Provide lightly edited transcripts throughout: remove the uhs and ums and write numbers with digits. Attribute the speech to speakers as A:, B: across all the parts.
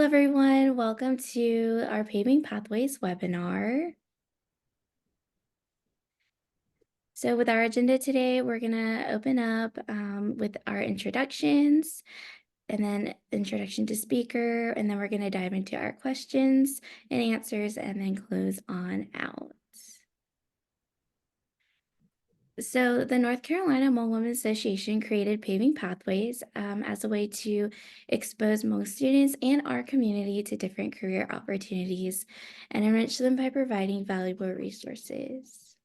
A: everyone. Welcome to our Paving Pathways webinar. So with our agenda today, we're going to open up with our introductions and then introduction to speaker, and then we're going to dive into our questions and answers and then close on out. So the North Carolina Hmong Women's Association created Paving Pathways as a way to expose Hmong students and our community to different career opportunities and enrich them by providing valuable resources.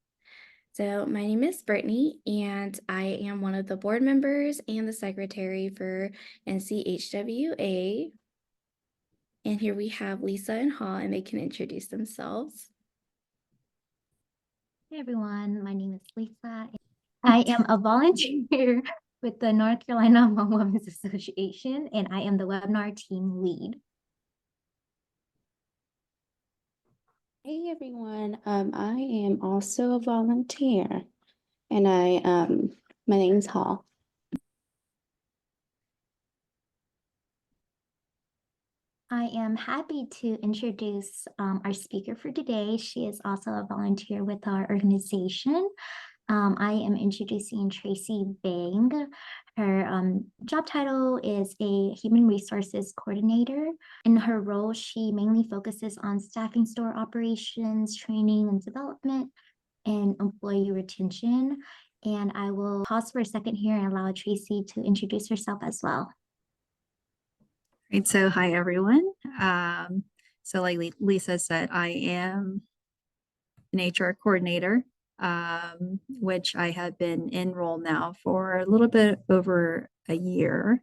A: So my name is Brittany, and I am one of the board members and the secretary for NCHWA. And here we have Lisa and Ha, and they can introduce themselves.
B: Hey everyone, my name is Lisa. I am a volunteer with the North Carolina Hmong Women's Association, and I am the webinar team lead.
C: Hey everyone, I am also a volunteer, and my name's Hall.
B: I am happy to introduce our speaker for today. She is also a volunteer with our organization. I am introducing Tracy Vang. Her job title is a Human Resources Coordinator. In her role, she mainly focuses on staffing store operations, training and development, and employee retention. And I will pause for a second here and allow Tracy to introduce herself as well.
D: Right, so hi everyone. So like Lisa said, I am an HR coordinator, which I have been in role now for a little bit over a year.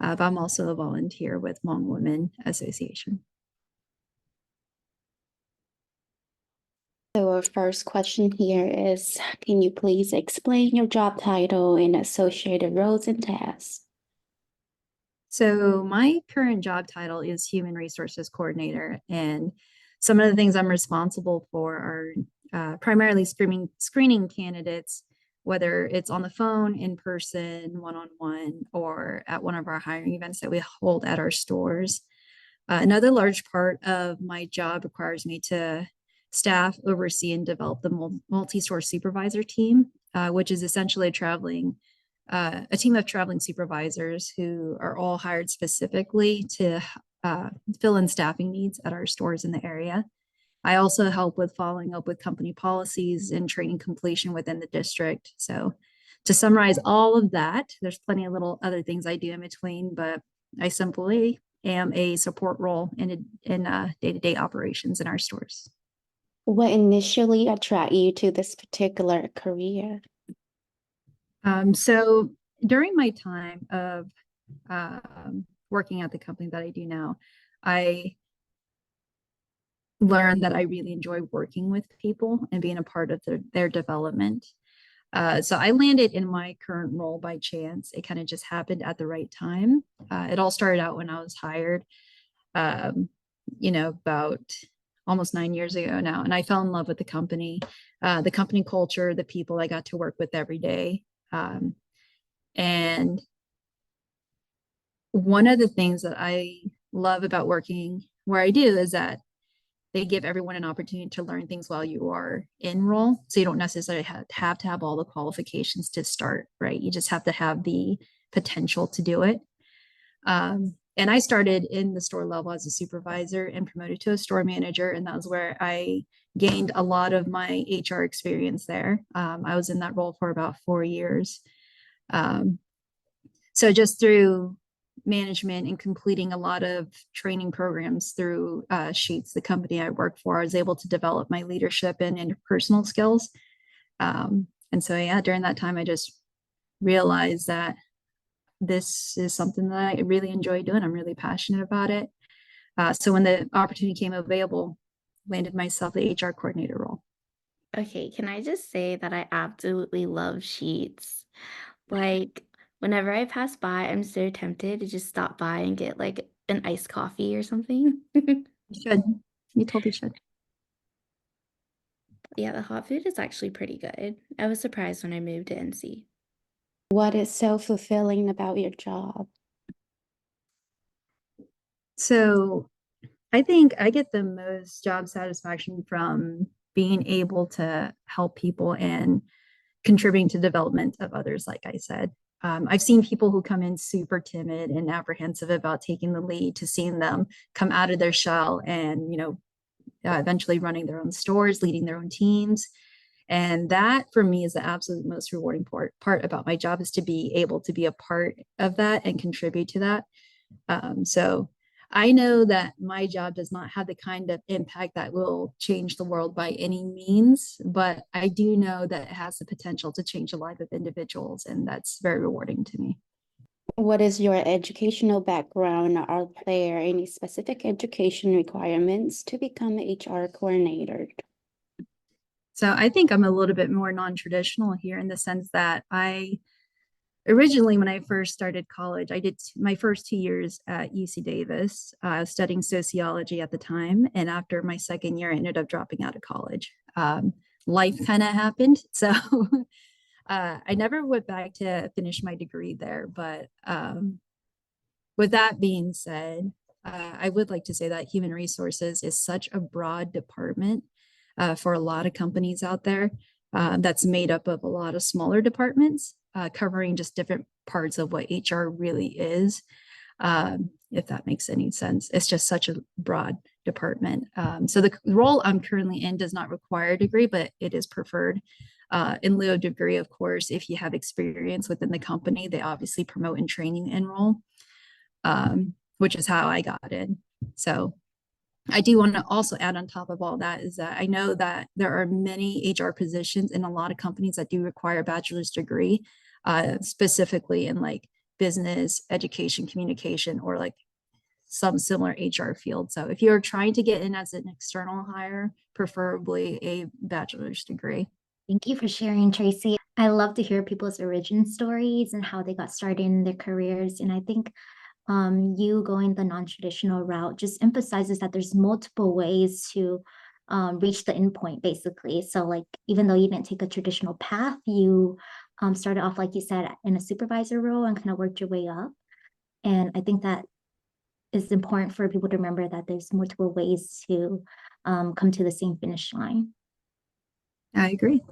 D: But I'm also a volunteer with Hmong Women Association.
C: So our first question here is, can you please explain your job title and associated roles and tasks?
D: So my current job title is Human Resources Coordinator, and some of the things I'm responsible for are primarily screening candidates, whether it's on the phone, in person, one-on-one, or at one of our hiring events that we hold at our stores. Another large part of my job requires me to staff, oversee, and develop the multi-store supervisor team, which is essentially a team of traveling supervisors who are all hired specifically to fill in staffing needs at our stores in the area. I also help with following up with company policies and training completion within the district. So to summarize all of that, there's plenty of little other things I do in between, but I simply am a support role in day-to-day operations in our stores.
C: What initially attracted you to this particular career?
D: So during my time of working at the company that I do now, I learned that I really enjoy working with people and being a part of their development. So I landed in my current role by chance. It kind of just happened at the right time. It all started out when I was hired, about almost 9 years ago now. And I fell in love with the company culture, the people I got to work with every day. And one of the things that I love about working where I do is that they give everyone an opportunity to learn things while you are in role. So you don't necessarily have to have all the qualifications to start, right? You just have to have the potential to do it. And I started in the store level as a supervisor and promoted to a store manager. And that was where I gained a lot of my HR experience there. I was in that role for about 4 years. So just through management and completing a lot of training programs through Sheets, the company I work for, I was able to develop my leadership and interpersonal skills. And so, yeah, during that time, I just realized that this is something that I really enjoy doing. I'm really passionate about it. So when the opportunity came available, landed myself the HR coordinator role.
A: Okay, can I just say that I absolutely love Sheets? Like, whenever I pass by, I'm so tempted to just stop by and get like an iced coffee or something.
D: You should. You totally should.
A: Yeah, the hot food is actually pretty good. I was surprised when I moved to NC.
C: What is so fulfilling about your job?
D: So I think I get the most job satisfaction from being able to help people and contributing to development of others, like I said. I've seen people who come in super timid and apprehensive about taking the lead to seeing them come out of their shell and, eventually running their own stores, leading their own teams. And that for me is the absolute most rewarding part about my job, is to be able to be a part of that and contribute to that. So I know that my job does not have the kind of impact that will change the world by any means, but I do know that it has the potential to change the life of individuals, and that's very rewarding to me.
C: What is your educational background? Are there any specific education requirements to become an HR coordinator?
D: So I think I'm a little bit more non-traditional here, in the sense that I originally, when I first started college, I did my first 2 years at UC Davis, studying sociology at the time. And after my second year, I ended up dropping out of college. Life kind of happened. So I never went back to finish my degree there. But with that being said, I would like to say that human resources is such a broad department for a lot of companies out there, that's made up of a lot of smaller departments, covering just different parts of what HR really is. If that makes any sense, it's just such a broad department. So the role I'm currently in does not require a degree, but it is preferred. In lieu of degree, of course, if you have experience within the company, they obviously promote and train you in role, which is how I got in. So I do want to also add on top of all that is that I know that there are many HR positions in a lot of companies that do require a bachelor's degree, specifically in like business, education, communication, or like some similar HR field. So if you're trying to get in as an external hire, preferably a bachelor's degree.
B: Thank you for sharing, Tracy. I love to hear people's origin stories and how they got started in their careers. And I think you going the non-traditional route just emphasizes that there's multiple ways to reach the endpoint, basically. So like, even though you didn't take a traditional path, you started off, like you said, in a supervisor role and kind of worked your way up. And I think that is important for people to remember, that there's multiple ways to come to the same finish line.
D: I agree.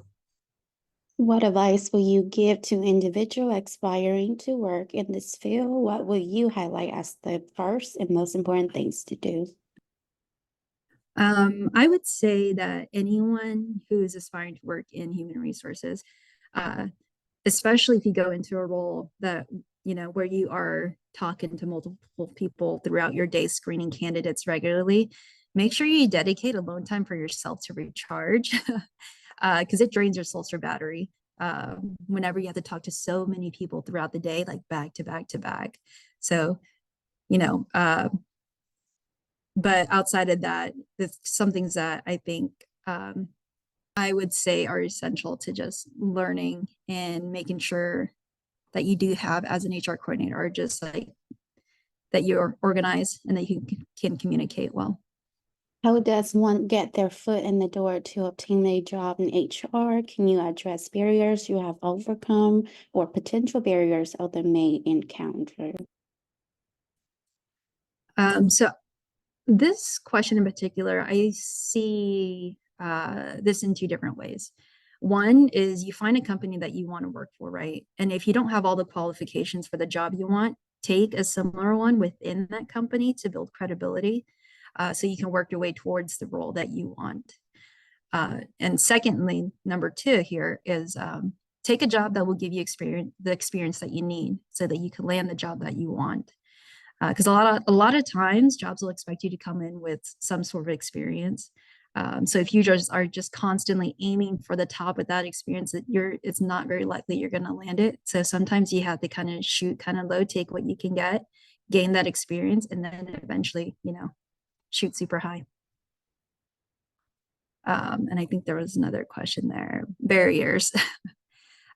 C: What advice will you give to individual aspiring to work in this field? What will you highlight as the first and most important things to do?
D: I would say that anyone who is aspiring to work in human resources, especially if you go into a role that, where you are talking to multiple people throughout your day, screening candidates regularly, make sure you dedicate alone time for yourself to recharge, because it drains your social battery whenever you have to talk to so many people throughout the day, like back to back to back. So, you know, but outside of that, there's some things that I think I would say are essential to just learning and making sure that you do have as an HR coordinator, are just like that you're organized and that you can communicate well.
C: How does one get their foot in the door to obtain a job in HR? Can you address barriers you have overcome or potential barriers others may encounter?
D: So this question in particular, I see this in two different ways. One is you find a company that you want to work for, right? And if you don't have all the qualifications for the job you want, take a similar one within that company to build credibility, so you can work your way towards the role that you want. And secondly, number two here is take a job that will give you the experience that you need so that you can land the job that you want. Because a lot of times jobs will expect you to come in with some sort of experience. So if you are just constantly aiming for the top with that experience, it's not very likely you're going to land it. So sometimes you have to kind of shoot kind of low, take what you can get, gain that experience, and then eventually, shoot super high. And I think there was another question there, barriers.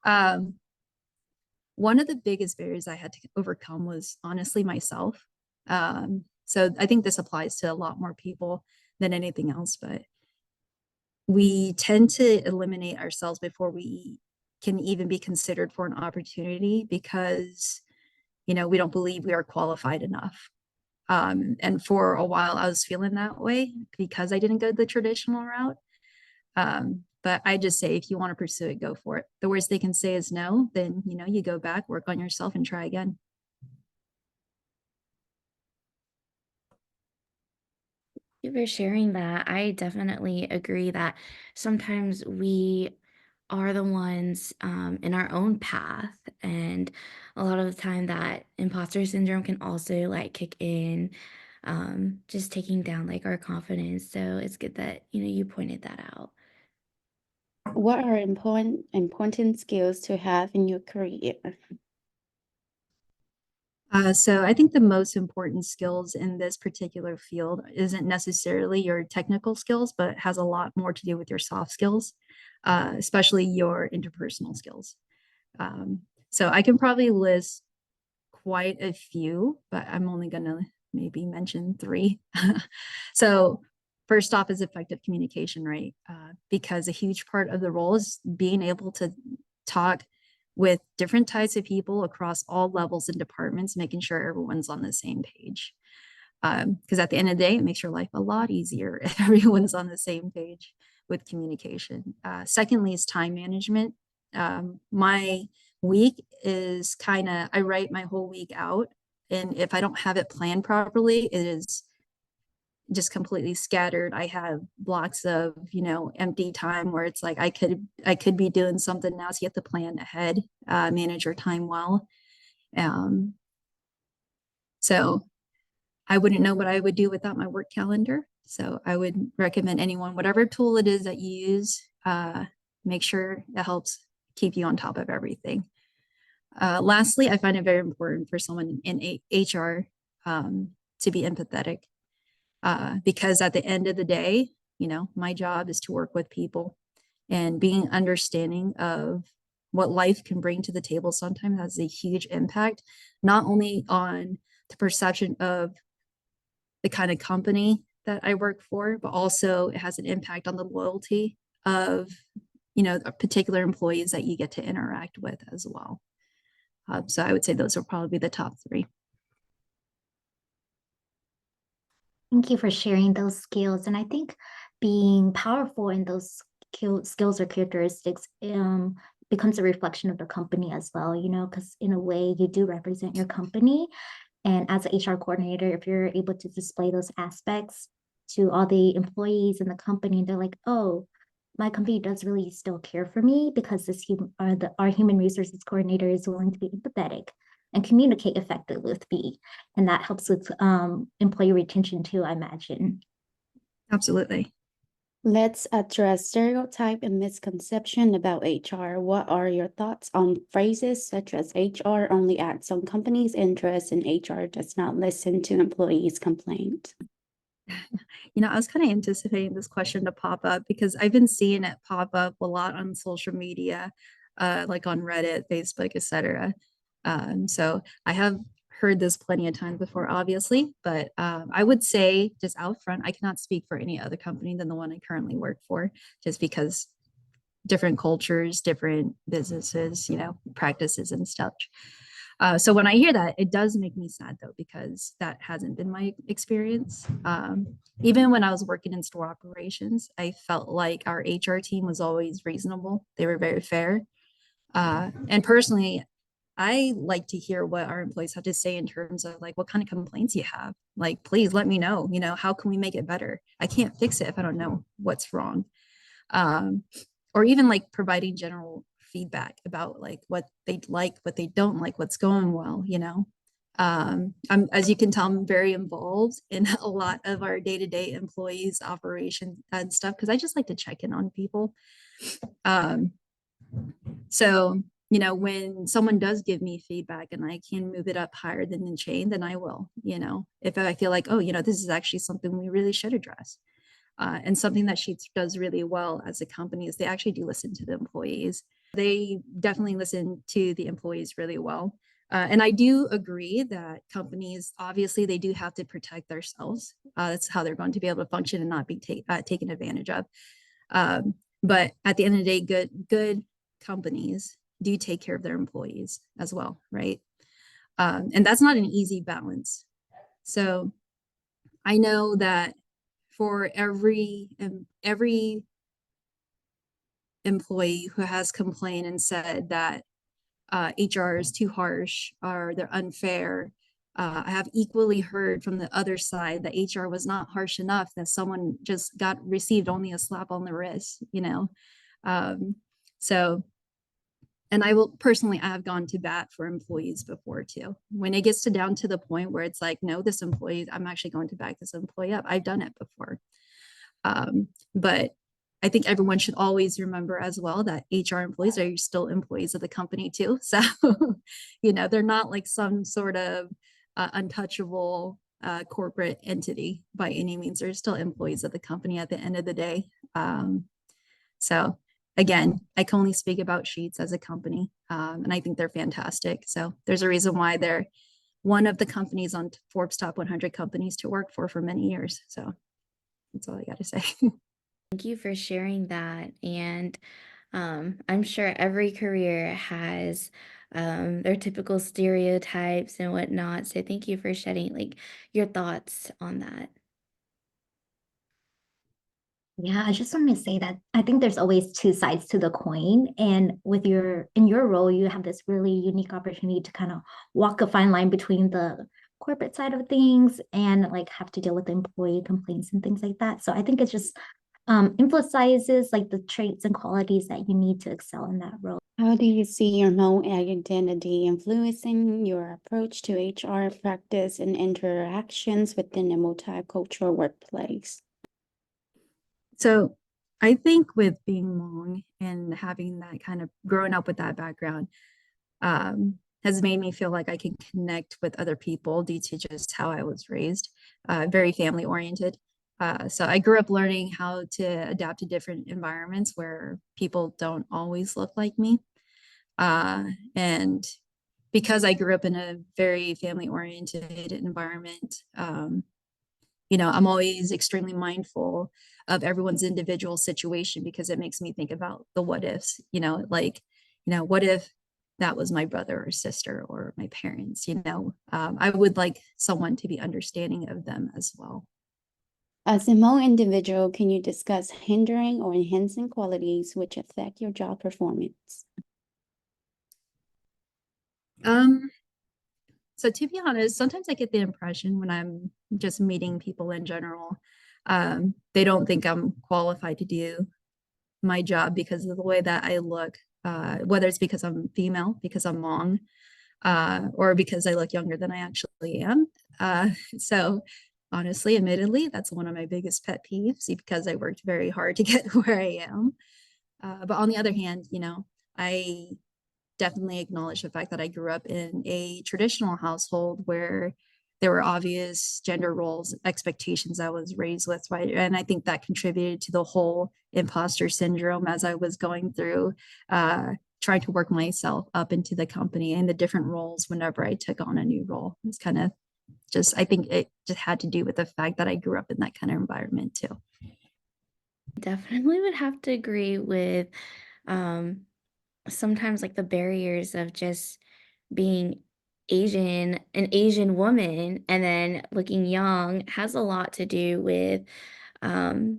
D: One of the biggest barriers I had to overcome was honestly myself. So I think this applies to a lot more people than anything else, but we tend to eliminate ourselves before we can even be considered for an opportunity because, we don't believe we are qualified enough. And for a while, I was feeling that way because I didn't go the traditional route. But I just say, if you want to pursue it, go for it. The worst they can say is no, then, you know, you go back, work on yourself and try again.
A: Thank you for sharing that. I definitely agree that sometimes we are the ones in our own path, and a lot of the time that imposter syndrome can also like kick in, just taking down like our confidence. So it's good that you pointed that out.
C: What are important skills to have in your career?
D: So I think the most important skills in this particular field isn't necessarily your technical skills, but has a lot more to do with your soft skills, especially your interpersonal skills. So I can probably list quite a few, but I'm only going to maybe mention 3. So first off is effective communication, right? Because a huge part of the role is being able to talk with different types of people across all levels and departments, making sure everyone's on the same page. Because at the end of the day, it makes your life a lot easier if everyone's on the same page with communication. Secondly is time management. My week is I write my whole week out. And if I don't have it planned properly, it is just completely scattered. I have blocks of, empty time where it's like I could be doing something else. You have to plan ahead, manage your time well. So I wouldn't know what I would do without my work calendar. So I would recommend anyone, whatever tool it is that you use, make sure it helps keep you on top of everything. Lastly, I find it very important for someone in HR to be empathetic, because at the end of the day, my job is to work with people, and being understanding of what life can bring to the table sometimes has a huge impact, not only on the perception of the kind of company that I work for, but also it has an impact on the loyalty of, particular employees that you get to interact with as well. So I would say those are probably the top 3.
B: Thank you for sharing those skills. And I think being powerful in those skills or characteristics becomes a reflection of the company as well, because in a way you do represent your company. And as an HR coordinator, if you're able to display those aspects to all the employees in the company, they're like, oh, my company does really still care for me because our human resources coordinator is willing to be empathetic and communicate effectively with me. And that helps with employee retention too, I imagine.
D: Absolutely.
C: Let's address stereotype and misconception about HR. What are your thoughts on phrases such as HR only acts on companies' interests and HR does not listen to employees' complaints?
D: I was kind of anticipating this question to pop up because I've been seeing it pop up a lot on social media, like on Reddit, Facebook, etc. So I have heard this plenty of times before, obviously, but I would say just out front, I cannot speak for any other company than the one I currently work for, just because different cultures, different businesses, practices and stuff. So when I hear that, it does make me sad though, because that hasn't been my experience. Even when I was working in store operations, I felt like our HR team was always reasonable. They were very fair. And personally, I like to hear what our employees have to say in terms of like, what kind of complaints you have. Like, please let me know, how can we make it better? I can't fix it if I don't know what's wrong. Or even like providing general feedback about like what they like, what they don't like, what's going well, as you can tell, I'm very involved in a lot of our day-to-day employees operations and stuff, because I just like to check in on people. So when someone does give me feedback and I can move it up higher than the chain, then I will, if I feel like, oh, this is actually something we really should address. And something that Sheets does really well as a company is they actually do listen to the employees. They definitely listen to the employees really well. And I do agree that companies, obviously, they do have to protect themselves. That's how they're going to be able to function and not be taken advantage of. But at the end of the day, good companies do take care of their employees as well, right? And that's not an easy balance. So I know that for every employee who has complained and said that HR is too harsh or they're unfair, I have equally heard from the other side that HR was not harsh enough, that someone just received only a slap on the wrist, you know. Um, so, and I have gone to bat for employees before too. When it gets down to the point where it's like, no, this employee, I'm actually going to back this employee up. I've done it before. But I think everyone should always remember as well that HR employees are still employees of the company too. So, you know, they're not like some sort of untouchable corporate entity by any means. They're still employees of the company at the end of the day. So again, I can only speak about Sheets as a company, and I think they're fantastic. So there's a reason why they're one of the companies on Forbes top 100 companies to work for many years. So that's all I got to say.
A: Thank you for sharing that. And I'm sure every career has their typical stereotypes and whatnot. So thank you for shedding like your thoughts on that.
B: Yeah, I just want to say that I think there's always two sides to the coin. And with in your role, you have this really unique opportunity to kind of walk a fine line between the corporate side of things and like have to deal with employee complaints and things like that. So I think it just emphasizes like the traits and qualities that you need to excel in that role.
C: How do you see your Hmong identity influencing your approach to HR practice and interactions within a multicultural workplace?
D: So I think with being Hmong and having that kind of growing up with that background has made me feel like I can connect with other people due to just how I was raised, very family oriented. So I grew up learning how to adapt to different environments where people don't always look like me. And because I grew up in a very family oriented environment, you know, I'm always extremely mindful of everyone's individual situation because it makes me think about the what ifs, you know, like, you know, what if that was my brother or sister or my parents, you know, I would like someone to be understanding of them as well.
C: As a Hmong individual, can you discuss hindering or enhancing qualities which affect your job performance?
D: Um, so to be honest, sometimes I get the impression when I'm just meeting people in general, they don't think I'm qualified to do my job because of the way that I look, whether it's because I'm female, because I'm Hmong, or because I look younger than I actually am. So honestly, admittedly, that's one of my biggest pet peeves because I worked very hard to get where I am. But on the other hand, you know, I definitely acknowledge the fact that I grew up in a traditional household where there were obvious gender roles, expectations I was raised with, right? And I think that contributed to the whole imposter syndrome as I was going through trying to work myself up into the company and the different roles whenever I took on a new role. It's kind of just, I think it just had to do with the fact that I grew up in that kind of environment too.
A: Definitely would have to agree with um, sometimes like the barriers of just being an Asian woman, and then looking young has a lot to do with um,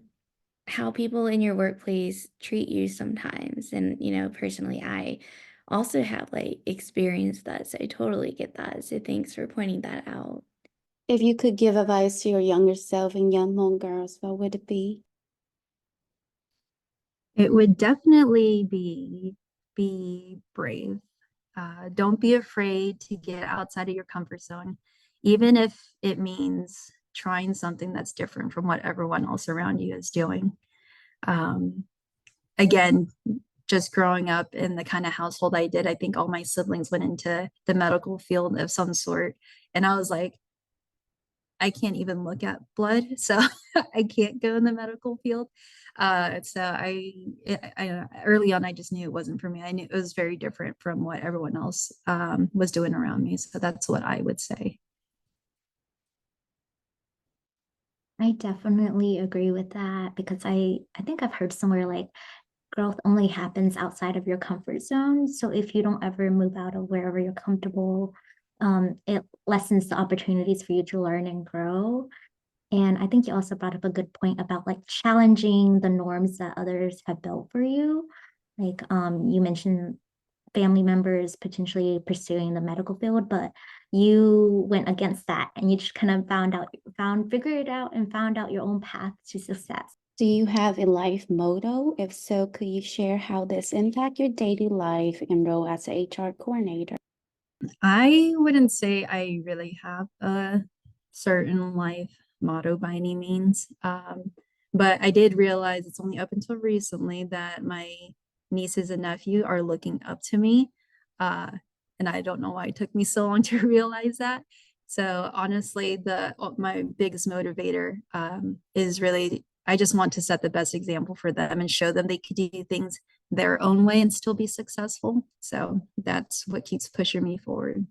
A: how people in your workplace treat you sometimes. And, you know, personally, I also have like experienced that. So I totally get that. So thanks for pointing that out.
C: If you could give advice to your younger self and young Hmong girls, what would it be?
D: It would definitely be brave. Don't be afraid to get outside of your comfort zone, even if it means trying something that's different from what everyone else around you is doing. Um, Again, just growing up in the kind of household I did, I think all my siblings went into the medical field of some sort. And I was like, I can't even look at blood, so I can't go in the medical field. So early on, I just knew it wasn't for me. I knew it was very different from what everyone else was doing around me. So that's what I would say.
B: I definitely agree with that because I think I've heard somewhere like growth only happens outside of your comfort zone. So if you don't ever move out of wherever you're comfortable, it lessens the opportunities for you to learn and grow. And I think you also brought up a good point about like challenging the norms that others have built for you. Like you mentioned family members potentially pursuing the medical field, but you went against that and you just kind of figured it out and found out your own path to success.
C: Do you have a life motto? If so, could you share how this impact your daily life and role as a HR coordinator?
D: I wouldn't say I really have a certain life motto by any means. But I did realize it's only up until recently that my nieces and nephew are looking up to me. Uh, and I don't know why it took me so long to realize that. So honestly, my biggest motivator is really I just want to set the best example for them and show them they could do things their own way and still be successful. So that's what keeps pushing me forward.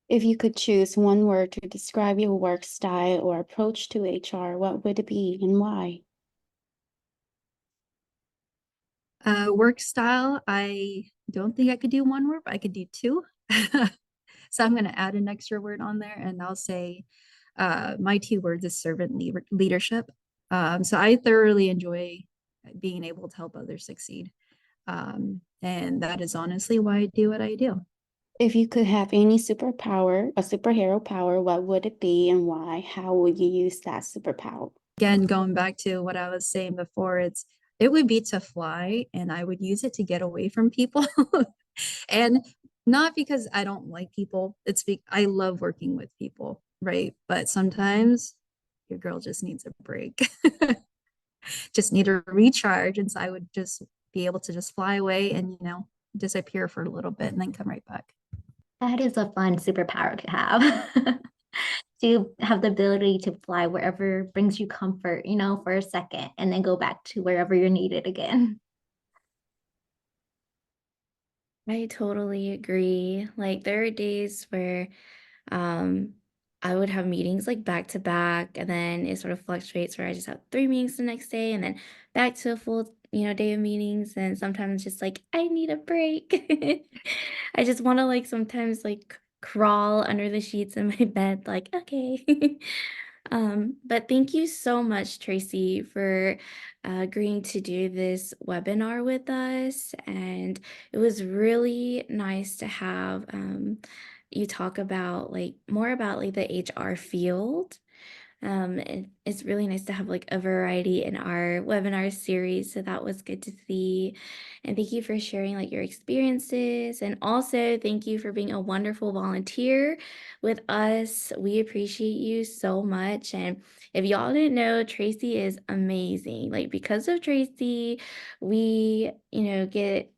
C: If you could choose one word to describe your work style or approach to HR, what would it be and why?
D: Work style, I don't think I could do one word, but I could do two. So I'm going to add an extra word on there and I'll say my two words is leadership. So I thoroughly enjoy being able to help others succeed. And that is honestly why I do what I do.
C: If you could have any superpower, a superhero power, what would it be and why? How would you use that superpower?
D: Again, going back to what I was saying before, it would be to fly and I would use it to get away from people. And not because I don't like people, I love working with people, right? But sometimes your girl just needs a break, just need a recharge. And so I would just be able to just fly away and, disappear for a little bit and then come right back.
B: That is a fun superpower to have. To have the ability to fly wherever brings you comfort, for a second, and then go back to wherever you're needed again.
A: I totally agree. Like there are days where um I would have meetings like back to back and then it sort of fluctuates where I just have 3 meetings the next day and then back to a full, day of meetings and sometimes just like I need a break. I just want to like sometimes like crawl under the sheets in my bed like okay. But thank you so much, Tracy, for agreeing to do this webinar with us. And it was really nice to have you talk about like more about like the HR field. It's really nice to have like a variety in our webinar series. So that was good to see. And thank you for sharing like your experiences. And also thank you for being a wonderful volunteer with us. We appreciate you so much. And if y'all didn't know, Tracy is amazing. Like because of Tracy, we, get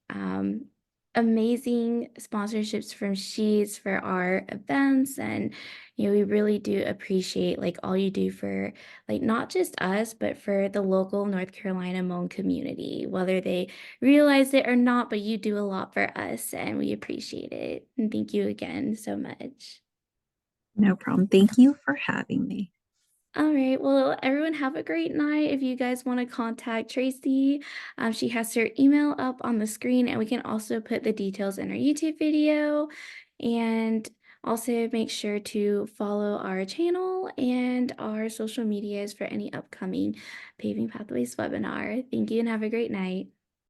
A: amazing sponsorships from Sheets for our events and we really do appreciate like all you do for like not just us, but for the local North Carolina Hmong community, whether they realize it or not, but you do a lot for us and we appreciate it. And thank you again so much.
D: No problem. Thank you for having me.
A: All right. Well, everyone have a great night. If you guys want to contact Tracy, she has her email up on the screen, and we can also put the details in our YouTube video. And also make sure to follow our channel and our social medias for any upcoming Paving Pathways webinar. Thank you and have a great night.